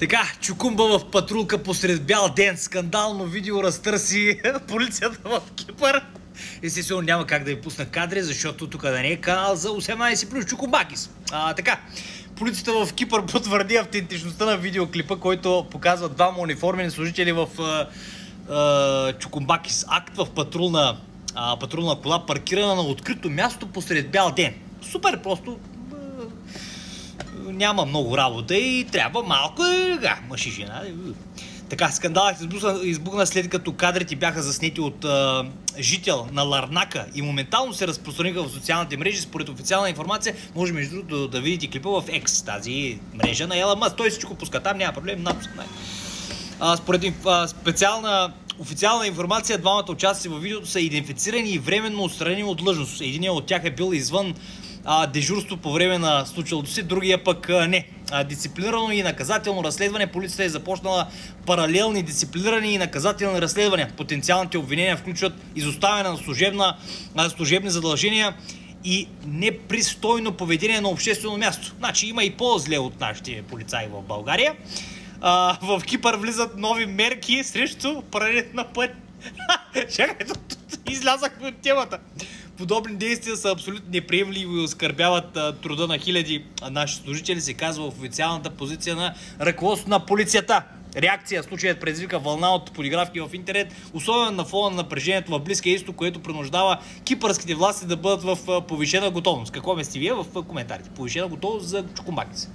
Така, чукумба в патрулка посред бял ден. Скандално видео разтърси полицията в Кипър. Естествено няма как да ви пусна кадри, защото тук да не е канал за 18 плюс чукумбакис. Така, полицията в Кипър потвърди автентичността на видеоклипа, който показва двама униформени служители в чукумбакис акт в патрулна кола, паркирана на открито място посред бял ден. Супер, просто няма много работа и трябва малко мъж и жена. Така, скандалът избухна след като кадрите бяха заснети от жител на Ларнака и моментално се разпространиха в социалните мрежи. Според официална информация, може между другото да видите клипа в X, тази мрежа на Елън Мъск. Той всичко пуска там, няма проблем, напуск. Според специална официална информация, двамата участници във видеото са идентифицирани и временно отстранени от длъжност. Единият от тях е бил извън дежурство по време на случилото си, другия пък не. Дисциплинирано и наказателно разследване. Полицията е започнала паралелни дисциплинирани и наказателни разследвания. Потенциалните обвинения включват изоставяне на служебни задължения и непристойно поведение на обществено място. Значи има и по-зле от нашите полицаи в България. В Кипър влизат нови мерки срещу прането на пари. Чакай, излязахме от темата. Подобни действия са абсолютно неприемливи и оскърбяват труда на хиляди наши служители, се казва в официалната позиция на ръководството на полицията. Реакция. Случаят предизвика вълна от подигравки в интернет, особено на фона на напрежението в Близкия изток, което принуждава кипърските власти да бъдат в повишена готовност. Какво мислите вие в коментарите? Повишена готовност за чукумбакис.